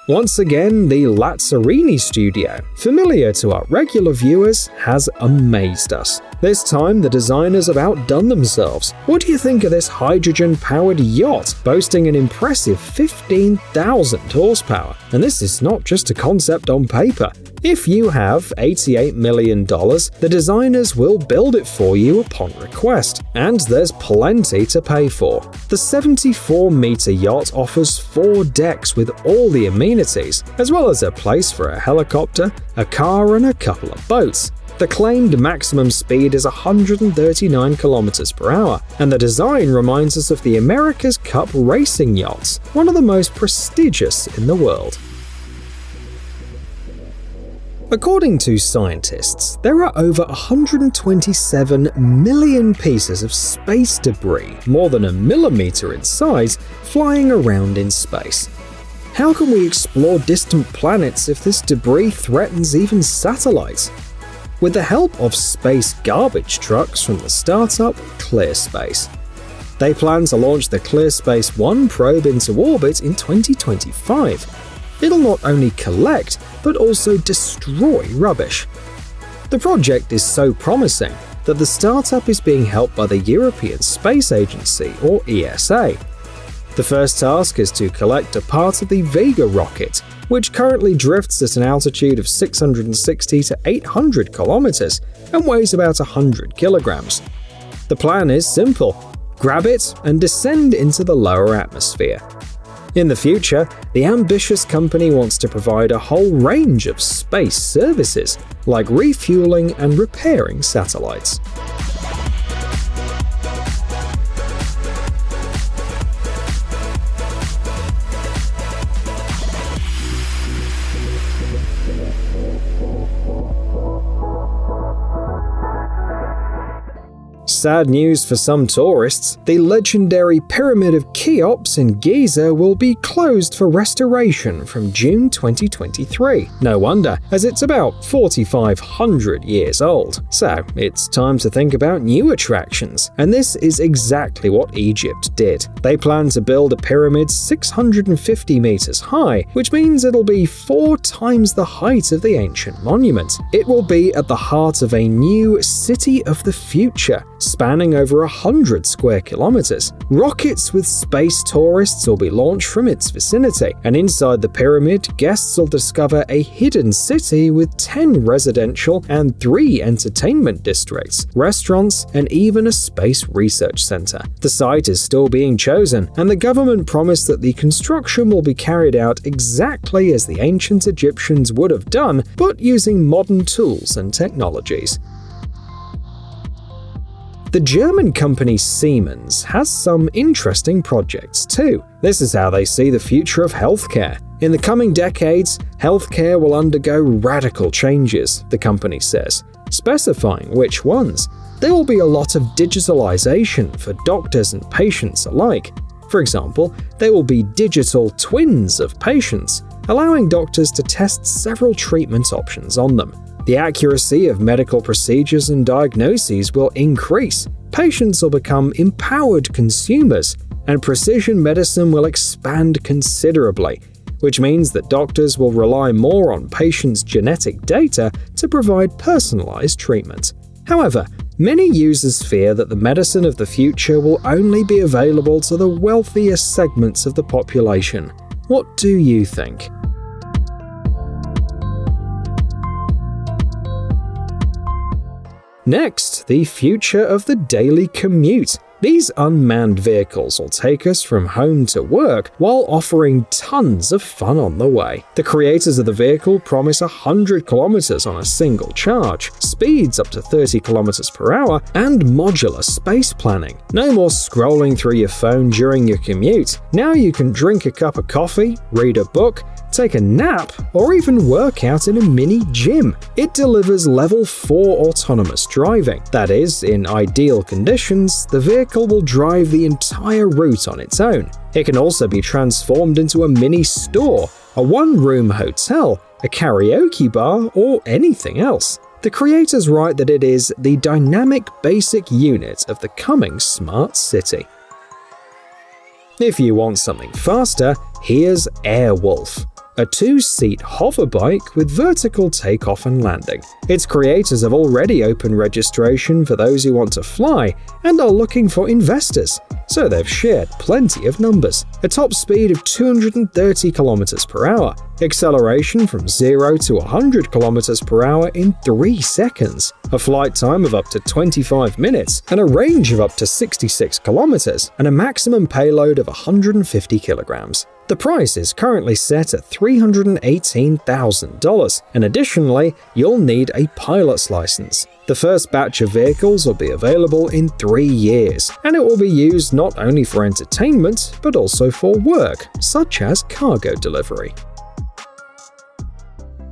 Once again, the Lazzarini studio, familiar to our regular viewers, has amazed us. This time, the designers have outdone themselves. What do you think of this hydrogen-powered yacht, boasting an impressive 15,000 horsepower? And this is not just a concept on paper. If you have $88 million, the designers will build it for you upon request, and there's plenty to pay for. The 74-meter yacht offers 4 decks with all the amenities, as well as a place for a helicopter, a car, and a couple of boats. The claimed maximum speed is 139 kilometers per hour, and the design reminds us of the America's Cup racing yachts, one of the most prestigious in the world. According to scientists, there are over 127 million pieces of space debris, more than a millimeter in size, flying around in space. How can we explore distant planets if this debris threatens even satellites? With the help of space garbage trucks from the startup ClearSpace. They plan to launch the ClearSpace 1 probe into orbit in 2025. It'll not only collect, but also destroy rubbish. The project is so promising that the startup is being helped by the European Space Agency, or ESA. The first task is to collect a part of the Vega rocket, which currently drifts at an altitude of 660 to 800 kilometers and weighs about 100 kilograms. The plan is simple: grab it and descend into the lower atmosphere. In the future, the ambitious company wants to provide a whole range of space services, like refueling and repairing satellites. Sad news for some tourists, the legendary Pyramid of Cheops in Giza will be closed for restoration from June 2023. No wonder, as it's about 4,500 years old. So, it's time to think about new attractions, and this is exactly what Egypt did. They plan to build a pyramid 650 meters high, which means it'll be 4 times the height of the ancient monument. It will be at the heart of a new City of the Future, spanning over 100 square kilometers. Rockets with space tourists will be launched from its vicinity, and inside the pyramid, guests will discover a hidden city with 10 residential and 3 entertainment districts, restaurants, and even a space research center. The site is still being chosen, and the government promised that the construction will be carried out exactly as the ancient Egyptians would have done, but using modern tools and technologies. The German company Siemens has some interesting projects too. This is how they see the future of healthcare. In the coming decades, healthcare will undergo radical changes, the company says, specifying which ones. There will be a lot of digitalization for doctors and patients alike. For example, there will be digital twins of patients, allowing doctors to test several treatment options on them. The accuracy of medical procedures and diagnoses will increase, patients will become empowered consumers, and precision medicine will expand considerably, which means that doctors will rely more on patients' genetic data to provide personalized treatment. However, many users fear that the medicine of the future will only be available to the wealthiest segments of the population. What do you think? Next, the future of the daily commute. These unmanned vehicles will take us from home to work while offering tons of fun on the way. The creators of the vehicle promise 100 kilometers on a single charge, speeds up to 30 kilometers per hour, and modular space planning. No more scrolling through your phone during your commute. Now you can drink a cup of coffee, read a book, take a nap, or even work out in a mini gym. It delivers level 4 autonomous driving. That is, in ideal conditions, the vehicle will drive the entire route on its own. It can also be transformed into a mini store, a one-room hotel, a karaoke bar, or anything else. The creators write that it is the dynamic basic unit of the coming smart city. If you want something faster, here's Airwolf. a 2-seat hover bike with vertical takeoff and landing. Its creators have already opened registration for those who want to fly and are looking for investors, so they've shared plenty of numbers. A top speed of 230 km per hour, acceleration from 0 to 100 km per hour in 3 seconds, a flight time of up to 25 minutes, and a range of up to 66 km, and a maximum payload of 150 kilograms. The price is currently set at $318,000, and additionally, you'll need a pilot's license. The first batch of vehicles will be available in 3 years, and it will be used not only for entertainment, but also for work, such as cargo delivery.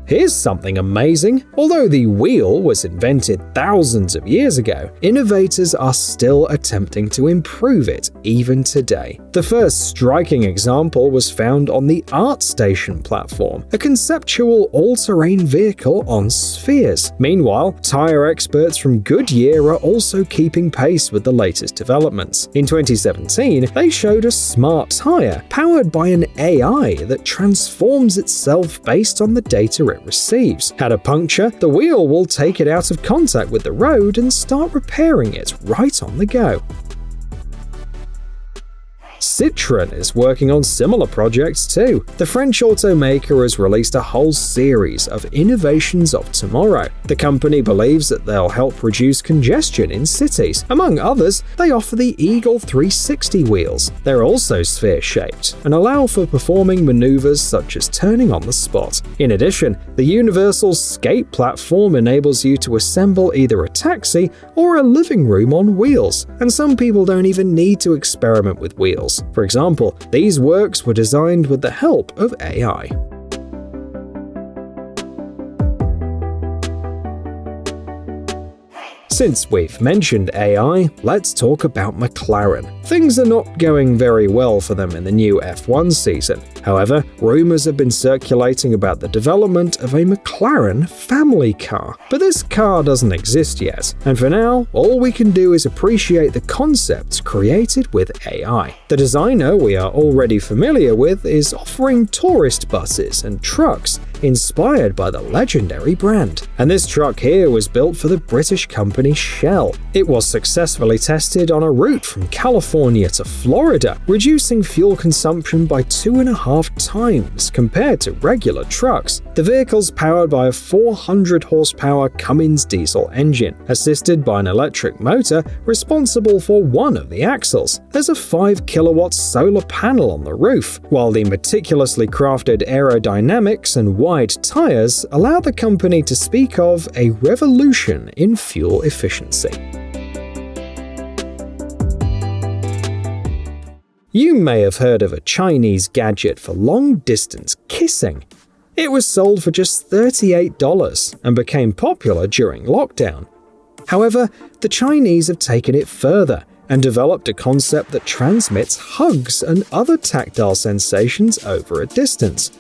Here's something amazing. Although the wheel was invented thousands of years ago, innovators are still attempting to improve it even today. The first striking example was found on the ArtStation platform, a conceptual all-terrain vehicle on spheres. Meanwhile, tire experts from Goodyear are also keeping pace with the latest developments. In 2017, they showed a smart tire powered by an AI that transforms itself based on the data it receives. At a puncture, the wheel will take it out of contact with the road and start repairing it right on the go. Citroën is working on similar projects too. The French automaker has released a whole series of innovations of tomorrow. The company believes that they'll help reduce congestion in cities. Among others, they offer the Eagle 360 wheels. They're also sphere-shaped and allow for performing maneuvers such as turning on the spot. In addition, the Universal Skate platform enables you to assemble either a taxi or a living room on wheels, and some people don't even need to experiment with wheels. For example, these works were designed with the help of AI. Since we've mentioned AI, let's talk about McLaren. Things are not going very well for them in the new F1 season. However, rumors have been circulating about the development of a McLaren family car. But this car doesn't exist yet, and for now, all we can do is appreciate the concepts created with AI. The designer we are already familiar with is offering tourist buses and trucks inspired by the legendary brand. And this truck here was built for the British company Shell. It was successfully tested on a route from California to Florida, reducing fuel consumption by 2.5 times compared to regular trucks. The vehicle's powered by a 400 horsepower Cummins diesel engine, assisted by an electric motor responsible for one of the axles. There's a 5 kilowatt solar panel on the roof, while the meticulously crafted aerodynamics and wide tires allow the company to speak of a revolution in fuel efficiency. You may have heard of a Chinese gadget for long-distance kissing. It was sold for just $38 and became popular during lockdown. However, the Chinese have taken it further and developed a concept that transmits hugs and other tactile sensations over a distance.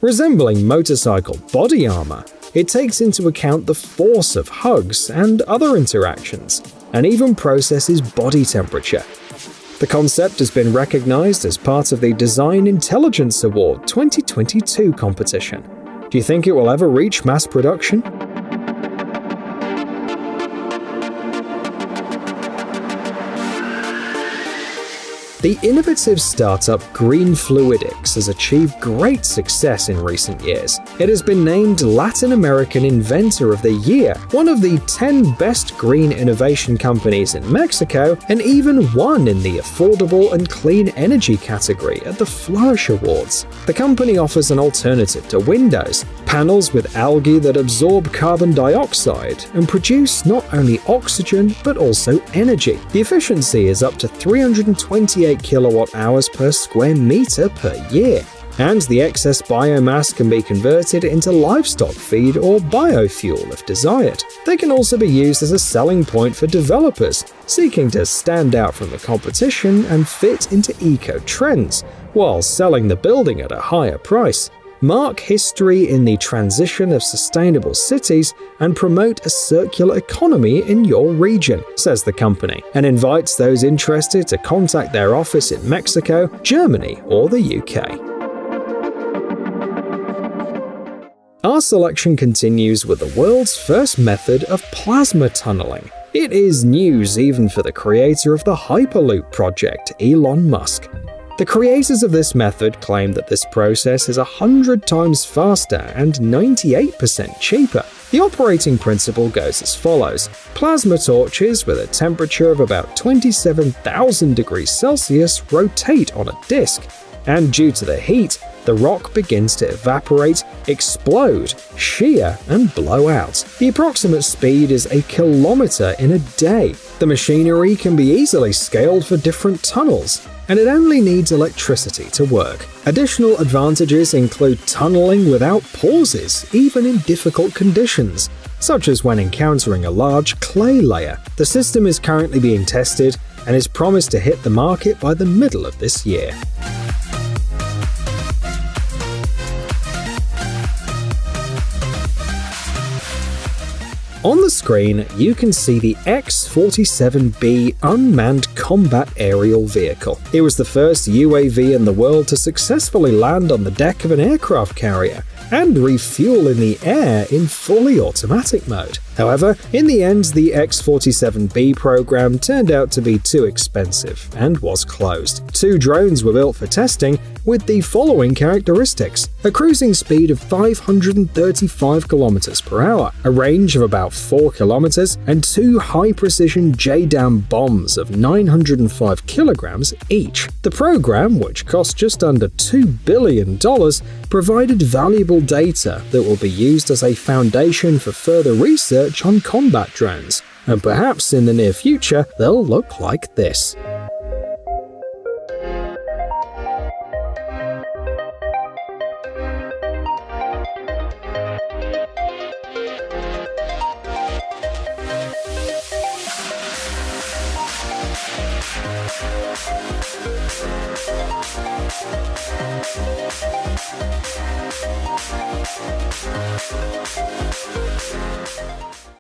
Resembling motorcycle body armor, it takes into account the force of hugs and other interactions, and even processes body temperature. The concept has been recognized as part of the Design Intelligence Award 2022 competition. Do you think it will ever reach mass production? The innovative startup Green Fluidics has achieved great success in recent years. It has been named Latin American Inventor of the Year, one of the 10 best green innovation companies in Mexico, and even won in the affordable and clean energy category at the Flourish Awards. The company offers an alternative to windows, panels with algae that absorb carbon dioxide and produce not only oxygen but also energy. The efficiency is up to 328 kilowatt hours per square meter per year, and the excess biomass can be converted into livestock feed or biofuel if desired. They can also be used as a selling point for developers seeking to stand out from the competition and fit into eco-trends, while selling the building at a higher price. Mark history in the transition of sustainable cities and promote a circular economy in your region, says the company, and invites those interested to contact their office in Mexico, Germany, or the UK. Our selection continues with the world's first method of plasma tunneling. It is news even for the creator of the Hyperloop project, Elon Musk. The creators of this method claim that this process is 100 times faster and 98% cheaper. The operating principle goes as follows. Plasma torches with a temperature of about 27,000 degrees Celsius rotate on a disk, and due to the heat, the rock begins to evaporate, explode, shear, and blow out. The approximate speed is a kilometer in a day. The machinery can be easily scaled for different tunnels, and it only needs electricity to work. Additional advantages include tunneling without pauses, even in difficult conditions, such as when encountering a large clay layer. The system is currently being tested and is promised to hit the market by the middle of this year. On the screen, you can see the X-47B unmanned combat aerial vehicle. It was the first UAV in the world to successfully land on the deck of an aircraft carrier and refuel in the air in fully automatic mode. However, in the end, the X-47B program turned out to be too expensive and was closed. 2 drones were built for testing with the following characteristics: a cruising speed of 535 km per hour, a range of about 4 km, and 2 high-precision JDAM bombs of 905 kilograms each. The program, which cost just under $2 billion, provided valuable data that will be used as a foundation for further research on combat drones, and perhaps in the near future they'll look like this.